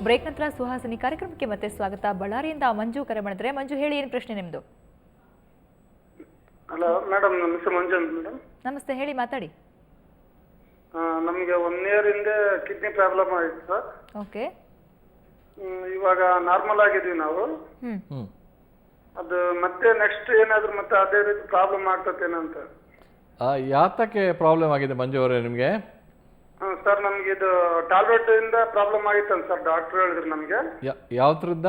Break ನಂತರ ಸುಹಾಸಿನಿ ಕಾರ್ಯಕ್ರಮಕ್ಕೆ ಮತ್ತೆ ಸ್ವಾಗತ. ಬಳ್ಳಾರಿಯಿಂದ ಮಂಜು ಕರೆ ಮಾಡಿದ್ರೆ. ಮಂಜು, ಹೇಳಿ, ಏನು ಪ್ರಶ್ನೆ ನಿಮ್ಮದು? ಹಲೋ ಮೇಡಮ್, ನಮಸ್ತೆ. ಮಂಜು ಅಂತ ಮೇಡಮ್. ನಮಸ್ತೆ, ಹೇಳಿ, ಮಾತಾಡಿ. ನಮಗೆ 1 ಇಯರ್ ಹಿಂದೆ ಕಿಡ್ನಿ ಪ್ರಾಬ್ಲಮ್ ಆಗಿತ್ತು ಸರ್. ಓಕೆ. ಇವಾಗ ನಾರ್ಮಲ್ ಆಗಿದ್ವಿ ನಾವು. ಅದು ಮತ್ತೆ ನೆಕ್ಸ್ಟ್ ಏನಾದ್ರು ಮತ್ತೆ ಅದೇ ರೀತಿ ಪ್ರಾಬ್ಲಮ್ ಆಗ್ತತೇನಂತ. ಯಾತಕ್ಕೆ ಪ್ರಾಬ್ಲಮ್ ಆಗಿದೆ ಮಂಜು ಅವರೇ ನಿಮಗೆ? ಸರ್, ನಮ್ಗೆ ಇದು ಟಾಬ್ಲೆಟ್ ಇಂದ ಪ್ರಾಬ್ಲಮ್ ಆಗಿತ್ತಂತ ಸರ್, ಡಾಕ್ಟರ್ ಹೇಳಿದ್ರು ನಮಗೆ. ಯಾವ್ದ್ರಿಂದ?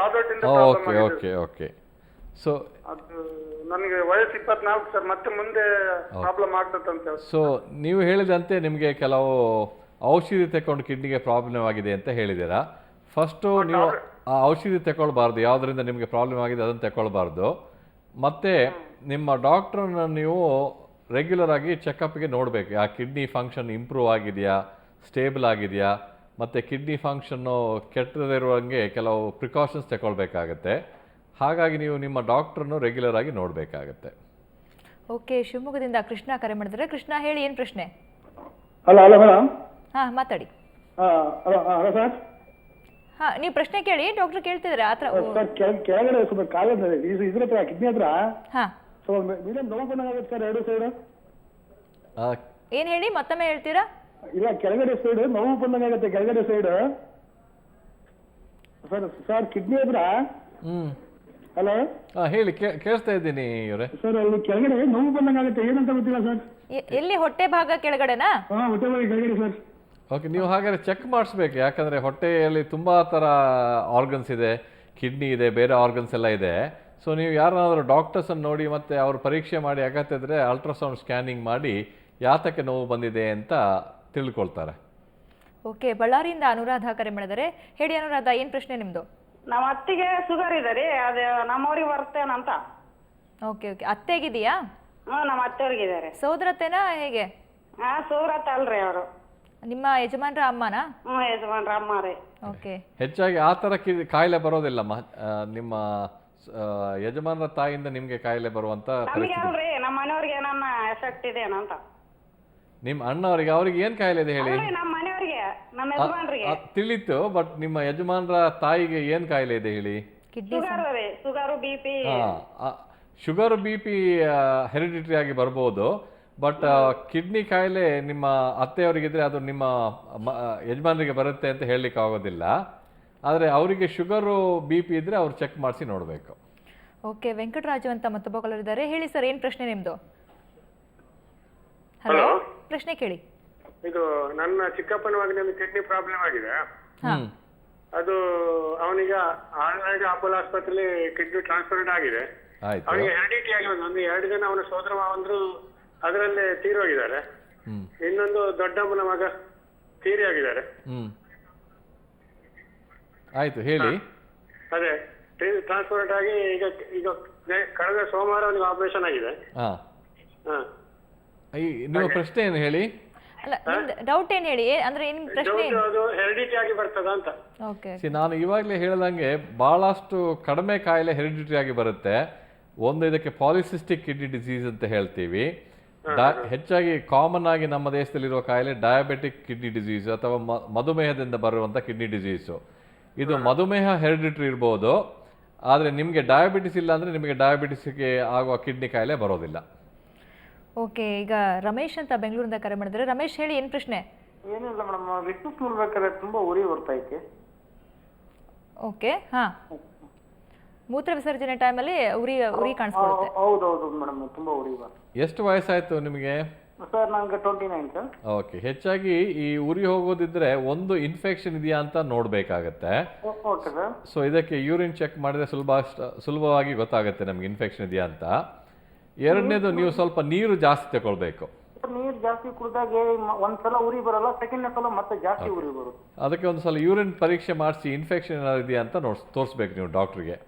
ಟಾಬ್ಲೆಟ್ ಇಂದ ಓಕೆ ಓಕೆ ಓಕೆ. ಸೊ ಅದು ನನಗೆ ವಯಸ್ಸು 24 ಸರ್, ಮತ್ತೆ ಮುಂದೆ ಪ್ರಾಬ್ಲಮ್ ಆಗ್ತದಂತ. ಸೊ ನೀವು ಹೇಳಿದಂತೆ ನಿಮಗೆ ಕೆಲವು ಔಷಧಿ ತಗೊಂಡು ಕಿಡ್ನಿಗೆ ಪ್ರಾಬ್ಲಮ್ ಆಗಿದೆ ಅಂತ ಹೇಳಿದ್ದೀರಾ. ಫಸ್ಟು ನೀವು ಆ ಔಷಧಿ ತಗೊಳ್ಬಾರ್ದು. ಯಾವುದರಿಂದ ನಿಮಗೆ ಪ್ರಾಬ್ಲಮ್ ಆಗಿದೆ ಅದನ್ನು ತಗೊಳ್ಬಾರ್ದು. ಮತ್ತು ನಿಮ್ಮ ಡಾಕ್ಟ್ರನ್ನ ನೀವು ರೆಗ್ಯುಲರ್ ಆಗಿ ಚೆಕಪ್ಗೆ ನೋಡಬೇಕು. ಆ ಕಿಡ್ನಿ ಫಂಕ್ಷನ್ ಇಂಪ್ರೂವ್ ಆಗಿದೆಯಾ, ಸ್ಟೇಬಲ್ ಆಗಿದೆಯಾ, ಮತ್ತು ಕಿಡ್ನಿ ಫಂಕ್ಷನ್ನು ಕೆಟ್ಟದಿರುವಂಗೆ ಕೆಲವು ಪ್ರಿಕಾಷನ್ಸ್ ತಗೊಳ್ಬೇಕಾಗತ್ತೆ. ಹಾಗಾಗಿ ನೀವು ನಿಮ್ಮ ಡಾಕ್ಟ್ರನ್ನು ರೆಗ್ಯುಲರ್ ಆಗಿ ನೋಡಬೇಕಾಗತ್ತೆ. ಓಕೆ. ಶಿವಮೊಗ್ಗದಿಂದ ಕೃಷ್ಣ ಕರೆ ಮಾಡಿದ್ರೆ. ಕೃಷ್ಣ, ಹೇಳಿ, ಏನು ಪ್ರಶ್ನೆ? Hello madam. ಹಾಂ, ಮಾತಾಡಿ. Hello sir. ಹಾಂ, ನೀವು ಪ್ರಶ್ನೆ ಕೇಳಿ, ಡಾಕ್ಟರ್ ಕೇಳ್ತಿದ್ರೆ ಆ ಥರ. ಸರ್, ಕೆಳಗಡೆ ಸ್ವಲ್ಪ ಕಾಲ ಇದ್ರ ಹತ್ರ ಕಿಡ್ನಿ ಹತ್ರ ಹಾಂ, ಸೊ ಮೀಡಿಯಂ ನೋವು ಬಂದಂಗಾಗುತ್ತೆ ಸರ್, 2 ಸೈಡ್. ಏನು ಹೇಳಿ, ಮತ್ತೊಮ್ಮೆ ಹೇಳ್ತೀರಾ? ಇಲ್ಲ, ಕೆಳಗಡೆ ಸೈಡ್ ನೋವು ಬಂದಂಗಾಗುತ್ತೆ, ಕೆಳಗಡೆ ಸೈಡ್. ಸರ್ ಕಿಡ್ನಿ ಹತ್ರ. ಹಲೋ. ಹೇಳಿ, ಕೇಳಿಸ್ತಾ ಇದ್ದೀನಿ ಇವರೇ. ಸರ್, ಅಲ್ಲಿ ಕೆಳಗಡೆ ನೋವು ಬಂದಂಗಾಗುತ್ತೆ, ಏನಂತ ಗೊತ್ತಿಲ್ಲ ಸರ್. ಎಲ್ಲಿ, ಹೊಟ್ಟೆ ಭಾಗ ಕೆಳಗಡೆನಾ? ಹಾಂ, ಹೊಟ್ಟೆ ಭಾಗ ಕೆಳಗಡೆ ಸರ್. ಓಕೆ, ನೀವು ಹಾಗಾದರೆ ಚೆಕ್ ಮಾಡಿಸ್ಬೇಕು. ಯಾಕಂದರೆ ಹೊಟ್ಟೆಯಲ್ಲಿ ತುಂಬ ಥರ ಆರ್ಗನ್ಸ್ ಇದೆ, ಕಿಡ್ನಿ ಇದೆ, ಬೇರೆ ಆರ್ಗನ್ಸ್ ಎಲ್ಲ ಇದೆ. ಸೊ ನೀವು ಯಾರನ್ನಾದರೂ ಡಾಕ್ಟರ್ಸನ್ನು ನೋಡಿ ಮತ್ತು ಅವರು ಪರೀಕ್ಷೆ ಮಾಡಿ ಅಗತ್ಯ ಇದ್ದರೆ ಅಲ್ಟ್ರಾಸೌಂಡ್ ಸ್ಕ್ಯಾನಿಂಗ್ ಮಾಡಿ ಯಾತಕ್ಕೆ ನೋವು ಬಂದಿದೆ ಅಂತ ತಿಳ್ಕೊಳ್ತಾರೆ. ಓಕೆ. ಬಳ್ಳಾರಿಯಿಂದ ಅನುರಾಧ ಕರೆ ಮಾಡಿದರೆ. ಹೇಳಿ ಅನುರಾಧ, ಏನು ಪ್ರಶ್ನೆ ನಿಮ್ಮದು? ನಮ್ಮ ಅತ್ತಿಗೆ ಶುಗರ್ ಇದೆ ರೀ, ಅದು ನಮ್ಮವ್ರಿಗೆ ಬರ್ತೇನಂತ. Okay okay. ಅತ್ತೆಗಿದೆಯಾ? ನಮ್ಮ ಅತ್ತೆಯವ್ರಿಗೆ ಇದಾರೆ. ಸೋದರತ್ತೆನಾ, ಹೇಗೆ? ಸೂರತ್ ಅಲ್ರಿ ಅವರು. ನಿಮ್ಮ ಯಜಮಾನ್ರ ಅಮ್ಮನಾ? ಯಜಮಾನ್ರ ಅಮ್ಮ ರೀ. ಓಕೆ. ಹೆಚ್ಚಾಗಿ ಆ ಥರ ಕಾಯಿಲೆ ಬರೋದಿಲ್ಲಮ್ಮ. ನಿಮ್ಮ ಯಜಮಾನರ ತಾಯಿಯಿಂದ ನಿಮಗೆ ಕಾಯಿಲೆ ಬರುವಂಥ ನಮಗೆ ಅಲ್ರಿ, ನಮ್ಮ ಮನೆಯವ್ರಿಗೆ ಏನನ್ನ ಎಫೆಕ್ಟ್ ಇದೆ ಏನಂತ. ನಿಮ್ಮ ಅಣ್ಣವರಿಗೆ, ಅವ್ರಿಗೆ ಏನು ಕಾಯಿಲೆ ಇದೆ ಹೇಳಿ? ನಮ್ಮ ಮನೆಯವ್ರಿಗೆ, ನಮ್ಮ ಯಜಮಾನ್ರಿಗೆ ತಿಳಿತು. ಬಟ್ ನಿಮ್ಮ ಯಜಮಾನರ ತಾಯಿಗೆ ಏನು ಕಾಯಿಲೆ ಇದೆ ಹೇಳಿ? ಶುಗರ್ ರೀ, sugar, BP. Sugar, BP hereditary ಆಗಿ ಬರ್ಬೋದು. ಬಟ್ ಕಿಡ್ನಿ ಕಾಯಿಲೆ ನಿಮ್ಮ ಅತ್ತೆಯವರಿಗಿದ್ರೆ ಅದು ನಿಮ್ಮ ಯಜಮಾನರಿಗೆ ಬರುತ್ತೆ ಅಂತ ಹೇಳಲಿಕ್ಕೆ ಆಗೋದಿಲ್ಲ. ಆದರೆ ಅವರಿಗೆ ಶುಗರು, BP ಇದ್ದರೆ ಅವ್ರು ಚೆಕ್ ಮಾಡಿಸಿ ನೋಡಬೇಕು. ಓಕೆ. ವೆಂಕಟರಾಜು ಅಂತ ಮತ್ತೊಬ್ಬ ಕಾಲರ್ ಇದ್ದಾರೆ. ಹೇಳಿ ಸರ್, ಏನು ಪ್ರಶ್ನೆ ನಿಮ್ಮದು? ಹಲೋ, ಪ್ರಶ್ನೆ ಕೇಳಿ. ಇದು ನನ್ನ ಚಿಕ್ಕಪ್ಪನ ಮಗನಿಗೆ ಕಿಡ್ನಿ ಪ್ರಾಬ್ಲಮ್ ಆಗಿದೆ. ಅದು ಅವನಿಗೆ ಆಳ್ನಾಡಿ ಅಪೋಲೋ ಆಸ್ಪತ್ರೆಯಲ್ಲಿ ಕಿಡ್ನಿ ಟ್ರಾನ್ಸ್ಫರ್ ಆಗಿದೆ. ಅವನಿಗೆ ಹೆರಿಡಿಟಿ ಆಗಿ ಒಂದು 2 ಜನ ಅವನ ಸೋದರ ಮಾವಂದ್ರು ಅದರಲ್ಲೇ ತೀರೋಗಿದ್ದಾರೆ. ಇನ್ನೊಂದು ದೊಡ್ಡಮ್ಮನ ಮಗ ತೀರಿ ಆಗಿದ್ದಾರೆ. ಆಯ್ತು, ಹೇಳಿ. ಅದೇ ಟ್ರಾನ್ಸ್ಪೋರ್ಟ್ ಆಗಿ ಈಗ ಈಗ ಕಳೆದ ಸೋಮವಾರ ಅವನಿಗೆ ಆಪರೇಷನ್ ಆಗಿದೆ. ನಿಮ್ಮ ಪ್ರಶ್ನೆ ಏನು ಹೇಳಿ? ಅಲ್ಲ, ಡೌಟ್ ಏನು ಹೇಳಿ, ಅಂದ್ರೆ ನಿಮ್ಮ ಪ್ರಶ್ನೆ ಅದು ಹೆರಿಡಿಟಿ ಆಗಿ ಬರ್ತದ ಅಂತ. ಓಕೆ. ನಾನು ಇವಾಗಲೇ ಹೇಳ್ದಂಗೆ ಬಹಳಷ್ಟು ಕಡಿಮೆ ಕಾಯಿಲೆ ಹೆರಿಡಿಟರಿ ಆಗಿ ಬರುತ್ತೆ. ಒಂದು ಇದಕ್ಕೆ ಪಾಲಿಸಿಸ್ಟಿಕ್ ಕಿಡ್ನಿ ಡಿಸೀಸ್ ಅಂತ ಹೇಳ್ತೀವಿ. ಹೆಚ್ಚಾಗಿ ಕಾಮನ್ ಆಗಿ ನಮ್ಮ ದೇಶದಲ್ಲಿರುವ ಕಾಯಿಲೆ ಡಯಾಬೆಟಿಕ್ ಕಿಡ್ನಿ ಡಿಸೀಸ್ ಅಥವಾ ಮಧುಮೇಹದಿಂದ ಬರುವಂಥ ಕಿಡ್ನಿ ಡಿಸೀಸು. ಇದು ಮಧುಮೇಹ ಹೆರಿಡಿಟರಿ ಇರ್ಬೋದು, ಆದರೆ ನಿಮಗೆ ಡಯಾಬಿಟಿಸ್ ಇಲ್ಲ ಅಂದರೆ ನಿಮಗೆ ಡಯಾಬಿಟಿಸ್ಗೆ ಆಗುವ ಕಿಡ್ನಿ ಕಾಯಿಲೆ ಬರೋದಿಲ್ಲ. ಓಕೆ. ಈಗ ರಮೇಶ್ ಅಂತ ಬೆಂಗಳೂರಿಂದ ಕರೆ ಮಾಡಿದ್ರೆ. ರಮೇಶ್, ಹೇಳಿ, ಏನು ಪ್ರಶ್ನೆ? ಏನಿಲ್ಲ ಮೇಡಮ್, ವಿದ್ಯುತ್ ನೋಡ್ಬೇಕಾದ್ರೆ ತುಂಬಾ ಉರಿ ಬರ್ತೈತೆ. ಓಕೆ. ಹಾಂ, ಮೂತ್ರ ವಿಸರ್ಜನೆ ಟೈಮಲ್ಲಿ ಉರಿ ಕಾಣಿಸ್ಕೊಳ್ಳುತ್ತೆ. ಹೌದೌದು ಮೇಡಮ್, ತುಂಬಾ ಉರಿ ಬರ್ತದೆ. ಎಷ್ಟು ವಯಸ್ಸಾಯ್ತು ನಿಮಗೆ? ಸರ್, ನನಗೆ 29 ಸರ್. ಓಕೆ. ಹೆಚ್ಚಾಗಿ ಈ ಉರಿ ಹೋಗೋದಿದ್ರೆ ಒಂದು ಇನ್ಫೆಕ್ಷನ್ ಇದೆಯಾ ಅಂತ ನೋಡಬೇಕಾಗತ್ತೆ. Okay sir. ಸೊ ಇದಕ್ಕೆ ಯೂರಿನ್ ಚೆಕ್ ಮಾಡಿದ್ರೆ ಸುಲಭವಾಗಿ ಗೊತ್ತಾಗುತ್ತೆ ನಮ್ಗೆ ಇನ್ಫೆಕ್ಷನ್ ಇದೆಯಾ ಅಂತ. ಎರಡನೇದು, ನೀವು ಸ್ವಲ್ಪ ನೀರು ಜಾಸ್ತಿ ತಗೊಳ್ಬೇಕು. ನೀರು ಜಾಸ್ತಿ ಕುಡಿದಾಗ ಒಂದ್ಸಲ ಉರಿ ಬರಲ್ಲ, ಸೆಕೆಂಡ್ ಸಲ ಮತ್ತೆ ಜಾಸ್ತಿ ಉರಿ ಬರುತ್ತೆ. ಅದಕ್ಕೆ ಒಂದು ಸಲ ಯೂರಿನ್ ಪರೀಕ್ಷೆ ಮಾಡಿಸಿ ಇನ್ಫೆಕ್ಷನ್ ಏನಾದ್ರು ಇದೆಯಾ ಅಂತ ತೋರಿಸ್ಬೇಕು ನೀವು ಡಾಕ್ಟ್ರಿಗೆ.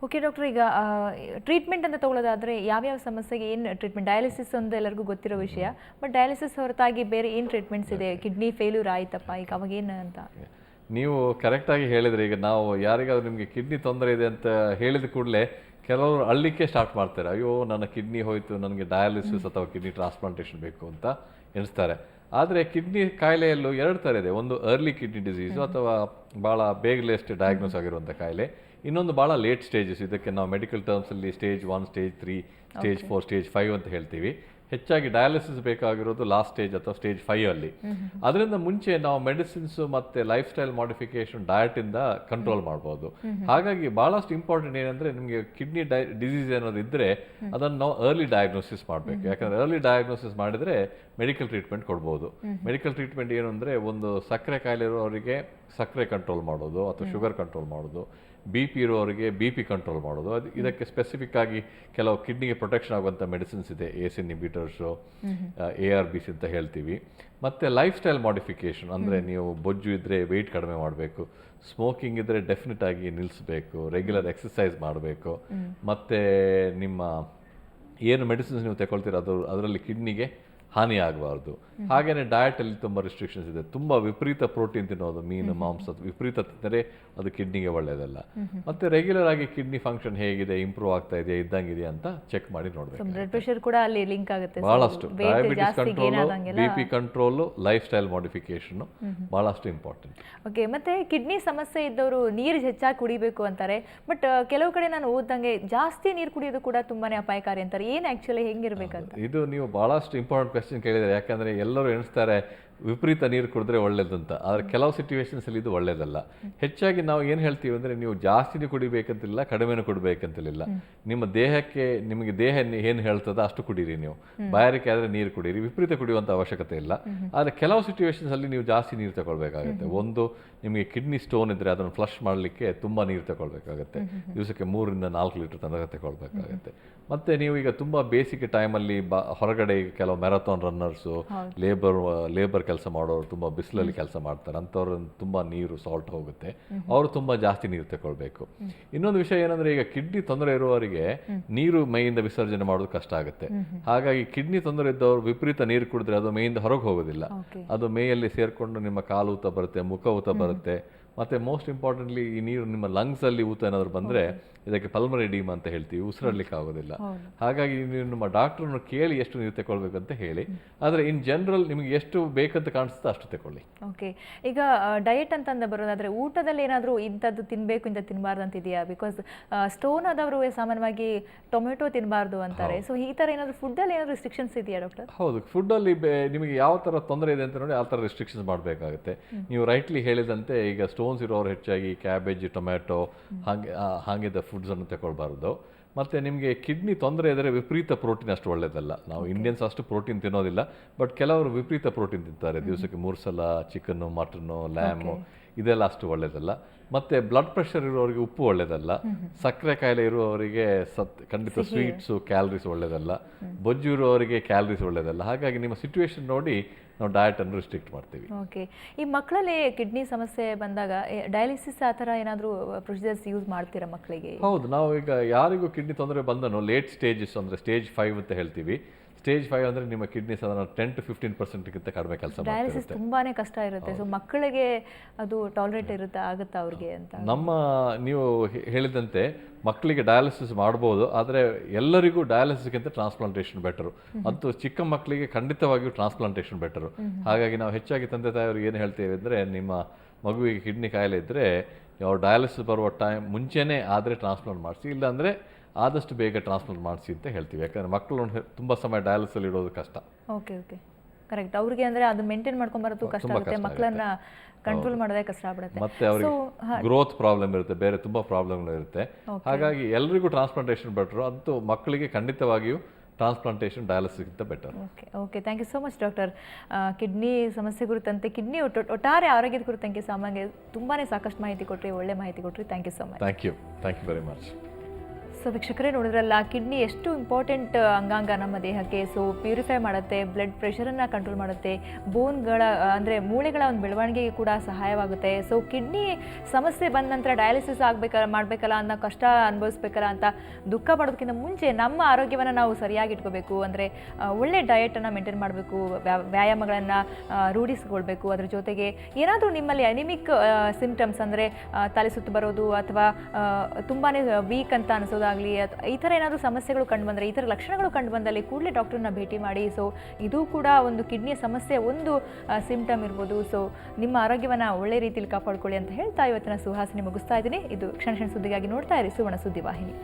ಓಕೆ ಡಾಕ್ಟರ್, ಈಗ ಟ್ರೀಟ್ಮೆಂಟ್ ಅಂತ ತಗೊಳ್ಳೋದಾದರೆ ಯಾವ್ಯಾವ ಸಮಸ್ಯೆಗೆ ಏನು ಟ್ರೀಟ್ಮೆಂಟ್? ಡಯಾಲಿಸಿಸ್ ಒಂದು ಎಲ್ಲರಿಗೂ ಗೊತ್ತಿರೋ ವಿಷಯ, ಬಟ್ ಡಯಾಲಿಸಿಸ್ ಹೊರತಾಗಿ ಬೇರೆ ಏನು ಟ್ರೀಟ್ಮೆಂಟ್ಸ್ ಇದೆ? ಕಿಡ್ನಿ ಫೇಲ್ಯೂರ್ ಆಯ್ತಪ್ಪ, ಈಗ ಅವಾಗೇನು ಅಂತ? ನೀವು ಕರೆಕ್ಟಾಗಿ ಹೇಳಿದರೆ, ಈಗ ನಾವು ಯಾರಿಗಾದ್ರೂ ನಿಮಗೆ ಕಿಡ್ನಿ ತೊಂದರೆ ಇದೆ ಅಂತ ಹೇಳಿದ ಕೂಡಲೇ ಕೆಲವರು ಅಳ್ಳಿಕ್ಕೆ ಸ್ಟಾರ್ಟ್ ಮಾಡ್ತಾರೆ. ಅಯ್ಯೋ, ನನ್ನ ಕಿಡ್ನಿ ಹೋಯಿತು, ನನಗೆ ಡಯಾಲಿಸಿಸ್ ಅಥವಾ ಕಿಡ್ನಿ ಟ್ರಾನ್ಸ್ಪ್ಲಾಂಟೇಷನ್ ಬೇಕು ಅಂತ ಎಣಿಸ್ತಾರೆ. ಆದರೆ ಕಿಡ್ನಿ ಕಾಯಿಲೆಯಲ್ಲೂ ಎರಡು ಥರ ಇದೆ. ಒಂದು ಅರ್ಲಿ ಕಿಡ್ನಿ ಡಿಸೀಸು ಅಥವಾ ಭಾಳ ಬೇಗಲೆಸ್ಟ್ ಡಯಾಗ್ನೋಸ್ ಆಗಿರುವಂಥ ಕಾಯಿಲೆ, ಇನ್ನೊಂದು ಭಾಳ ಲೇಟ್ ಸ್ಟೇಜಸ್. ಇದಕ್ಕೆ ನಾವು ಮೆಡಿಕಲ್ ಟರ್ಮ್ಸಲ್ಲಿ ಸ್ಟೇಜ್ 1, ಸ್ಟೇಜ್ 3, ಸ್ಟೇಜ್ 4, ಸ್ಟೇಜ್ 5 ಅಂತ ಹೇಳ್ತೀವಿ. ಹೆಚ್ಚಾಗಿ ಡಯಾಲಿಸಿಸ್ ಬೇಕಾಗಿರೋದು ಲಾಸ್ಟ್ ಸ್ಟೇಜ್ ಅಥವಾ ಸ್ಟೇಜ್ 5 ಅಲ್ಲಿ. ಅದರಿಂದ ಮುಂಚೆ ನಾವು ಮೆಡಿಸಿನ್ಸ್ ಮತ್ತೆ ಲೈಫ್ ಸ್ಟೈಲ್ ಮಾಡಿಫಿಕೇಶನ್ ಡಯಟ್ ಇಂದ ಕಂಟ್ರೋಲ್ ಮಾಡ್ಬೋದು. ಹಾಗಾಗಿ ಬಹಳಷ್ಟು ಇಂಪಾರ್ಟೆಂಟ್ ಏನಂದ್ರೆ ನಿಮಗೆ ಕಿಡ್ನಿ ಡಿಸೀಸ್ ಏನಾದ್ರು ಇದ್ರೆ ಅದನ್ನು ನಾವು ಅರ್ಲಿ ಡಯಾಗ್ನೋಸಿಸ್ ಮಾಡಬೇಕು. ಯಾಕಂದ್ರೆ ಅರ್ಲಿ ಡಯಾಗ್ನೋಸಿಸ್ ಮಾಡಿದ್ರೆ ಮೆಡಿಕಲ್ ಟ್ರೀಟ್ಮೆಂಟ್ ಕೊಡ್ಬೋದು. ಮೆಡಿಕಲ್ ಟ್ರೀಟ್ಮೆಂಟ್ ಏನು ಅಂದ್ರೆ, ಒಂದು ಸಕ್ಕರೆ ಕಾಯಿಲೆ ಇರೋರಿಗೆ ಸಕ್ಕರೆ ಕಂಟ್ರೋಲ್ ಮಾಡೋದು ಅಥವಾ ಶುಗರ್ ಕಂಟ್ರೋಲ್ ಮಾಡೋದು, BP ಇರೋರಿಗೆ BP ಕಂಟ್ರೋಲ್ ಮಾಡೋದು. ಇದಕ್ಕೆ ಸ್ಪೆಸಿಫಿಕ್ ಆಗಿ ಕೆಲವು ಕಿಡ್ನಿಗೆ ಪ್ರೊಟೆಕ್ಷನ್ ಆಗುವಂಥ ಮೆಡಿಸಿನ್ಸ್ ಇದೆ, ACE ಇನ್ಹಿಬಿಟರ್ಸು, ARBs ಅಂತ ಹೇಳ್ತೀವಿ. ಮತ್ತು ಲೈಫ್ ಸ್ಟೈಲ್ ಮಾಡಿಫಿಕೇಶನ್ ಅಂದರೆ ನೀವು ಬೊಜ್ಜು ಇದ್ದರೆ ವೆಯ್ಟ್ ಕಡಿಮೆ ಮಾಡಬೇಕು, ಸ್ಮೋಕಿಂಗ್ ಇದ್ದರೆ ಡೆಫಿನೆಟ್ ಆಗಿ ನಿಲ್ಲಿಸಬೇಕು, ರೆಗ್ಯುಲರ್ ಎಕ್ಸಸೈಸ್ ಮಾಡಬೇಕು, ಮತ್ತು ನಿಮ್ಮ ಏನು ಮೆಡಿಸಿನ್ಸ್ ನೀವು ತಗೊಳ್ತೀರ ಅದರಲ್ಲಿ ಕಿಡ್ನಿಗೆ ಹಾನಿ ಆಗಬಾರ್ದು. ಹಾಗೆಯೇ ಡಯಟಲ್ಲಿ ತುಂಬ ರಿಸ್ಟ್ರಿಕ್ಷನ್ಸ್ ಇದೆ. ತುಂಬ ವಿಪರೀತ ಪ್ರೋಟೀನ್ ತಿನ್ನೋದು, ಮೀನು ಮಾಂಸ ವಿಪರೀತ ತಿಂದರೆ ಅದು ಕಿಡ್ನಿಗೆ ಒಳ್ಳೆಯದಲ್ಲ. ಮತ್ತೆ ರೆಗ್ಯುಲರ್ ಆಗಿ ಕಿಡ್ನಿ ಫಂಕ್ಷನ್ ಹೇಗಿದೆ, ಇಂಪ್ರೂವ್ ಆಗ್ತಾ ಇದೆಯಾ, ಇದ್ದಂಗಿದೆಯಾ ಅಂತ ಚೆಕ್ ಮಾಡಿ ನೋಡಬೇಕು. ಬ್ಲಡ್ ಪ್ರೆಷರ್ ಕೂಡ ಅಲ್ಲಿ ಲಿಂಕ್ ಆಗುತ್ತೆ. ಬಹಳಷ್ಟು diabetes control, BP control, life style modification ಬಹಳಷ್ಟು ಇಂಪಾರ್ಟೆಂಟ್. ಓಕೆ, ಮತ್ತೆ ಕಿಡ್ನಿ ಸಮಸ್ಯೆ ಇದ್ದವರು ನೀರು ಹೆಚ್ಚಾಗಿ ಕುಡಿಬೇಕು ಅಂತಾರೆ. ಬಟ್ ಕೆಲವು ಕಡೆ ನಾನು ಓದ್ದಂಗೆ ಜಾಸ್ತಿ ನೀರು ಕುಡಿಯೋದು ಕೂಡ ತುಂಬಾನೇ ಅಪಾಯಕಾರಿ ಅಂತಾರೆ. ಏನು ಆಕ್ಚುಲಿ ಹೆಂಗಿರ್ಬೇಕಂತ? ಇದು ನೀವು ಬಹಳಷ್ಟು ಇಂಪಾರ್ಟೆಂಟ್ ಕ್ವೆಶ್ಚನ್ ಕೇಳಿದರೆ. ಯಾಕಂದ್ರೆ ಎಲ್ಲರೂ ಎಣಿಸ್ತಾರೆ ವಿಪರೀತ ನೀರು ಕುಡಿದ್ರೆ ಒಳ್ಳೇದಂತ. ಆದರೆ ಕೆಲವು ಸಿಚುವೇಶನ್ಸಲ್ಲಿ ಇದು ಒಳ್ಳೇದಲ್ಲ. ಹೆಚ್ಚಾಗಿ ನಾವು ಏನು ಹೇಳ್ತೀವಿ ಅಂದರೆ, ನೀವು ಜಾಸ್ತಿನೂ ಕುಡಿಬೇಕಂತಿಲ್ಲ, ಕಡಿಮೆನೂ ಕುಡಿಬೇಕಂತಿಲ್ಲ. ನಿಮ್ಮ ದೇಹಕ್ಕೆ, ನಿಮಗೆ ದೇಹ ಏನು ಹೇಳ್ತದ ಅಷ್ಟು ಕುಡೀರಿ. ನೀವು ಬಾಯಾರಿಕೆ ಆದರೆ ನೀರು ಕುಡೀರಿ, ವಿಪರೀತ ಕುಡಿಯುವಂಥ ಅವಶ್ಯಕತೆ ಇಲ್ಲ. ಆದರೆ ಕೆಲವು ಸಿಚುವೇಶನ್ಸಲ್ಲಿ ನೀವು ಜಾಸ್ತಿ ನೀರು ತಗೊಳ್ಬೇಕಾಗುತ್ತೆ. ಒಂದು, ನಿಮಗೆ ಕಿಡ್ನಿ ಸ್ಟೋನ್ ಇದ್ದರೆ ಅದನ್ನು ಫ್ಲಶ್ ಮಾಡಲಿಕ್ಕೆ ತುಂಬ ನೀರು ತಗೊಳ್ಬೇಕಾಗುತ್ತೆ. ದಿವಸಕ್ಕೆ 3 ರಿಂದ 4 ಲೀಟರ್ ತನಕ ತಗೊಳ್ಬೇಕಾಗುತ್ತೆ. ಮತ್ತು ನೀವು ಈಗ ತುಂಬ ಬೇಸಿಗೆ ಟೈಮಲ್ಲಿ ಹೊರಗಡೆ ಕೆಲವು ಮ್ಯಾರಥಾನ್ ರನ್ನರ್ಸು, ಲೇಬರ್ ಕೆಲಸ ಮಾಡೋರು, ತುಂಬ ಬಿಸಿಲಲ್ಲಿ ಕೆಲಸ ಮಾಡ್ತಾರೆ, ಅಂಥವ್ರು ತುಂಬ ನೀರು ಸಾಲ್ಟ್ ಹೋಗುತ್ತೆ, ಅವರು ತುಂಬ ಜಾಸ್ತಿ ನೀರು ತಗೊಳ್ಬೇಕು. ಇನ್ನೊಂದು ವಿಷಯ ಏನಂದ್ರೆ, ಈಗ ಕಿಡ್ನಿ ತೊಂದರೆ ಇರುವವರಿಗೆ ನೀರು ಮೈಯಿಂದ ವಿಸರ್ಜನೆ ಮಾಡೋದು ಕಷ್ಟ ಆಗುತ್ತೆ. ಹಾಗಾಗಿ ಕಿಡ್ನಿ ತೊಂದರೆ ಇದ್ದವರು ವಿಪರೀತ ನೀರು ಕುಡಿದ್ರೆ ಅದು ಮೈಯಿಂದ ಹೊರಗೆ ಹೋಗೋದಿಲ್ಲ. ಅದು ಮೈಯಲ್ಲಿ ಸೇರ್ಕೊಂಡು ನಿಮ್ಮ ಕಾಲು ಊತ ಬರುತ್ತೆ, ಮುಖ ಊತ ಬರುತ್ತೆ. ಮತ್ತೆ ಮೋಸ್ಟ್ ಇಂಪಾರ್ಟೆಂಟ್ಲಿ, ಈ ನೀರು ನಿಮ್ಮ ಲಂಗ್ಸ್ ಅಲ್ಲಿ ಊತ ಏನಾದ್ರು ಬಂದ್ರೆ ಇದಕ್ಕೆ ಪಲ್ಮರಿ ಎಡೀಮಾ ಅಂತ ಹೇಳ್ತೀವಿ, ಉಸಿರಾಡ್ಲಿಕ್ಕೆ ಆಗೋದಿಲ್ಲ. ಹಾಗಾಗಿ ನೀವು ನಿಮ್ಮ ಡಾಕ್ಟರ್ನ ಕೇಳಿ ಎಷ್ಟು ನೀರು ತಗೊಳ್ಬೇಕು ಅಂತ ಹೇಳಿ. ಆದರೆ ಇನ್ ಜನರಲ್ ನಿಮಗೆ ಎಷ್ಟು ಬೇಕಂತ ಕಾಣಿಸುತ್ತೆ ಅಷ್ಟು ತಗೊಳ್ಳಿ. ಓಕೆ, ಈಗ ಡಯಟ್ ಅಂತಂದ ಬರೋದಾದ್ರೆ ಊಟದಲ್ಲಿ ಏನಾದರೂ ಇಂಥದ್ದು ತಿನ್ನಬೇಕು ಇಂಥ ತಿನ್ನಬಾರ್ದು ಅಂತಿದೆಯಾ? ಬಿಕಾಸ್ ಸ್ಟೋನ್ ಆದವರು ಸಾಮಾನ್ಯವಾಗಿ ಟೊಮೆಟೊ ತಿನ್ನಬಾರ್ದು ಅಂತಾರೆ. ಸೊ ಈ ಥರ ಏನಾದರೂ ಫುಡ್ಡಲ್ಲಿ ಏನಾದರೂ ರಿಸ್ಟ್ರಿಕ್ಷನ್ಸ್ ಇದೆಯಾ ಡಾಕ್ಟರ್? ಹೌದು, ಫುಡ್ಡಲ್ಲಿ ನಿಮಗೆ ಯಾವ ಥರ ತೊಂದರೆ ಇದೆ ಅಂತ ನೋಡಿ ಆ ಥರ ರಿಸ್ಟ್ರಿಕ್ಷನ್ಸ್ ಮಾಡಬೇಕಾಗುತ್ತೆ. ನೀವು ರೈಟ್ಲಿ ಹೇಳಿದಂತೆ, ಈಗ ಸ್ಟೋನ್ಸ್ ಇರೋರು ಹೆಚ್ಚಾಗಿ ಕ್ಯಾಬೇಜ್, ಟೊಮ್ಯಾಟೊ ಹಾಗಿದ್ದ ಫುಡ್ಸನ್ನು ತಗೊಳ್ಬಾರ್ದು. ಮತ್ತು ನಿಮಗೆ ಕಿಡ್ನಿ ತೊಂದರೆ ಇದ್ದರೆ ವಿಪರೀತ ಪ್ರೋಟೀನ್ ಅಷ್ಟು ಒಳ್ಳೆಯದಲ್ಲ. ನಾವು ಇಂಡಿಯನ್ಸ್ ಅಷ್ಟು ಪ್ರೋಟೀನ್ ತಿನ್ನೋದಿಲ್ಲ, ಬಟ್ ಕೆಲವರು ವಿಪರೀತ ಪ್ರೋಟೀನ್ ತಿಂತಾರೆ. ದಿವಸಕ್ಕೆ 3 ಸಲ ಚಿಕನ್ನು, ಮಟನ್ನು, ಲ್ಯಾಮು, ಇದೆಲ್ಲ ಅಷ್ಟು ಒಳ್ಳೆಯದಲ್ಲ. ಮತ್ತು ಬ್ಲಡ್ ಪ್ರೆಷರ್ ಇರೋರಿಗೆ ಉಪ್ಪು ಒಳ್ಳೆಯದಲ್ಲ. ಸಕ್ಕರೆ ಕಾಯಿಲೆ ಇರುವವರಿಗೆ ಖಂಡಿತ ಸ್ವೀಟ್ಸು, ಕ್ಯಾಲರೀಸ್ ಒಳ್ಳೆಯದಲ್ಲ. ಬೊಜ್ಜು ಇರುವವರಿಗೆ ಕ್ಯಾಲರೀಸ್ ಒಳ್ಳೆಯದಲ್ಲ. ಹಾಗಾಗಿ ನಿಮ್ಮ ಸಿಚುವೇಶನ್ ನೋಡಿ ನಾವು ಡಯಟನ್ನು ರಿಸ್ಟ್ರಿಕ್ಟ್ ಮಾಡ್ತೀವಿ. ಓಕೆ, ಈ ಮಕ್ಕಳಲ್ಲಿ ಕಿಡ್ನಿ ಸಮಸ್ಯೆ ಬಂದಾಗ ಡಯಾಲಿಸಿಸ್ ಆ ಥರ ಏನಾದರೂ ಪ್ರೊಸೀಜರ್ಸ್ ಯೂಸ್ ಮಾಡ್ತೀರಾ ಮಕ್ಕಳಿಗೆ? ಹೌದು, ನಾವು ಈಗ ಯಾರಿಗೂ ಕಿಡ್ನಿ ತೊಂದರೆ ಬಂದನು ಲೇಟ್ ಸ್ಟೇಜಸ್ ಅಂದರೆ ಸ್ಟೇಜ್ 5 ಅಂತ ಹೇಳ್ತೀವಿ. ಸ್ಟೇಜ್ 5 ಅಂದರೆ ನಿಮ್ಮ ಕಿಡ್ನಿ ಸಾಧಾರಣ 10 to 15% ಕಡಿಮೆ ಕೆಲಸ ಮಾಡ್ತಿರುತ್ತೆ. ಡಯಾಲಿಸಿಸ್ ತುಂಬಾನೇ ಕಷ್ಟ ಇರುತ್ತೆ. ಸೊ ಮಕ್ಕಳಿಗೆ ಅದು ಟಾಲರೇಟ್ ಆಗುತ್ತಾ ಅವ್ರಿಗೆ ಅಂತ? ನೀವು ಹೇಳಿದಂತೆ ಮಕ್ಕಳಿಗೆ ಡಯಾಲಿಸಿಸ್ ಮಾಡ್ಬೋದು, ಆದರೆ ಎಲ್ಲರಿಗೂ ಡಯಾಲಿಸಿಸ್ಗಿಂತ ಟ್ರಾನ್ಸ್ಪ್ಲಾಂಟೇಷನ್ ಬೆಟರು. ಅಂತೂ ಚಿಕ್ಕ ಮಕ್ಕಳಿಗೆ ಖಂಡಿತವಾಗಿಯೂ ಟ್ರಾನ್ಸ್ಪ್ಲಾಂಟೇಷನ್ ಬೆಟರು. ಹಾಗಾಗಿ ನಾವು ಹೆಚ್ಚಾಗಿ ತಂದೆ ತಾಯಿಯವ್ರಿಗೆ ಏನು ಹೇಳ್ತೇವೆ ಅಂದರೆ, ನಿಮ್ಮ ಮಗುವಿಗೆ ಕಿಡ್ನಿ ಕಾಯಿಲೆ ಇದ್ದರೆ ಅವ್ರು ಡಯಾಲಿಸಿಸ್ ಬರುವ ಟೈಮ್ ಮುಂಚೆನೇ ಆದರೆ ಟ್ರಾನ್ಸ್ಪ್ಲಾಂಟ್ ಮಾಡಿಸಿ, ಇಲ್ಲಾಂದರೆ ಆದಷ್ಟು ಬೇಗ ಟ್ರಾನ್ಸ್ಪ್ಲಾಂಟ್ ಮಾಡಿಸಿ ಅಂತ ಹೇಳ್ತೀವಿ. ಯಾಕಂದರೆ ಮಕ್ಕಳು ತುಂಬ ಸಮಯ ಡಯಾಲಿಸಿಸ್ ಇಡೋದು ಕಷ್ಟ. Okay, correct. ಅವ್ರಿಗೆ ಅಂದರೆ ಅದು ಮೇಂಟೈನ್ ಮಾಡ್ಕೊಂಬರೋದು ಕಷ್ಟ ಆಗುತ್ತೆ, ಮಕ್ಕಳನ್ನ ಕಂಟ್ರೋಲ್ ಮಾಡೋದೇ ಕಷ್ಟ ಆಗ್ಬಿಡುತ್ತೆ. ಮತ್ತೆ ಅವ್ರಿಗೆ ಗ್ರೋತ್ ಪ್ರಾಬ್ಲಮ್ ಇರುತ್ತೆ, ಬೇರೆ ತುಂಬ ಪ್ರಾಬ್ಲಮ್ಗಳು ಇರುತ್ತೆ. ಹಾಗಾಗಿ ಎಲ್ರಿಗೂ ಟ್ರಾನ್ಸ್ಪ್ಲಾಂಟೇಷನ್ ಬೆಟರು. ಅಂತೂ ಮಕ್ಕಳಿಗೆ ಖಂಡಿತವಾಗಿಯೂ ಟ್ರಾನ್ಸ್ಪ್ಲಾಂಟೇಷನ್ ಡಯಾಲಿಸಿಸ್ಗಿಂತ better. Okay, thank you so much doctor. Kidney ಸಮಸ್ಯೆ ಕುರಿತಂತೆ, ಕಿಡ್ನಿ ಒಟ್ಟಾರೆ ಆರೋಗ್ಯದ ಕುರಿತಂತೆ ಸಾಮಾನ್ಯ ತುಂಬಾ ಸಾಕಷ್ಟು ಮಾಹಿತಿ ಕೊಟ್ಟರಿ, ಒಳ್ಳೆ ಮಾಹಿತಿ ಕೊಟ್ಟರಿ. Thank you so much. Thank you very much. So ವೀಕ್ಷಕರೇ, ನೋಡಿದ್ರಲ್ಲ ಕಿಡ್ನಿ ಎಷ್ಟು ಇಂಪಾರ್ಟೆಂಟ್ ಅಂಗಾಂಗ ನಮ್ಮ ದೇಹಕ್ಕೆ. ಸೊ ಪ್ಯೂರಿಫೈ ಮಾಡುತ್ತೆ, ಬ್ಲಡ್ ಪ್ರೆಷರನ್ನು ಕಂಟ್ರೋಲ್ ಮಾಡುತ್ತೆ, ಬೋನ್ಗಳ ಅಂದರೆ ಮೂಳೆಗಳ ಒಂದು ಬೆಳವಣಿಗೆಗೆ ಕೂಡ ಸಹಾಯವಾಗುತ್ತೆ. ಸೊ ಕಿಡ್ನಿ ಸಮಸ್ಯೆ ಬಂದ ನಂತರ ಡಯಾಲಿಸಿಸ್ ಮಾಡಬೇಕಲ್ಲ ಅನ್ನೋ ಕಷ್ಟ ಅನುಭವಿಸ್ಬೇಕಲ್ಲ ಅಂತ ದುಃಖ ಪಡೋದಕ್ಕಿಂತ ಮುಂಚೆ ನಮ್ಮ ಆರೋಗ್ಯವನ್ನು ನಾವು ಸರಿಯಾಗಿ ಇಟ್ಕೋಬೇಕು. ಅಂದರೆ ಒಳ್ಳೆ ಡಯಟನ್ನು ಮೇಂಟೈನ್ ಮಾಡಬೇಕು, ವ್ಯಾಯಾಮಗಳನ್ನು ರೂಢಿಸ್ಕೊಳ್ಬೇಕು. ಅದ್ರ ಜೊತೆಗೆ ಏನಾದರೂ ನಿಮ್ಮಲ್ಲಿ ಅನಿಮಿಕ್ ಸಿಂಪ್ಟಮ್ಸ್ ಅಂದರೆ ತಲೆ ಸುತ್ತು ಬರೋದು ಅಥವಾ ತುಂಬಾ ವೀಕ್ ಅಂತ ಅನಿಸೋದು, ಮಾಡೋದಾಗಲಿ ಈ ಥರ ಏನಾದರೂ ಸಮಸ್ಯೆಗಳು ಕಂಡುಬಂದರೆ, ಈ ಥರ ಲಕ್ಷಣಗಳು ಕಂಡುಬಂದಲ್ಲಿ ಕೂಡಲೇ ಡಾಕ್ಟ್ರನ್ನ ಭೇಟಿ ಮಾಡಿ. ಸೊ ಇದು ಕೂಡ ಒಂದು ಕಿಡ್ನಿಯ ಸಮಸ್ಯೆ ಒಂದು ಸಿಂಪ್ಟಮ್ ಇರ್ಬೋದು. ಸೊ ನಿಮ್ಮ ಆರೋಗ್ಯವನ್ನು ಒಳ್ಳೆ ರೀತಿಯಲ್ಲಿ ಕಾಪಾಡ್ಕೊಳ್ಳಿ ಅಂತ ಹೇಳ್ತಾ ಇವತ್ತಿನ ಸುಹಾಸಿನಿ ಮುಗಿಸ್ತಾ ಇದ್ದೀನಿ. ಇದು ಕ್ಷಣ ಕ್ಷಣ ಸುದ್ದಿಗಾಗಿ ನೋಡ್ತಾ ಇರಿ ಸುವರ್ಣ ಸುದ್ದಿವಾಹಿನಿ.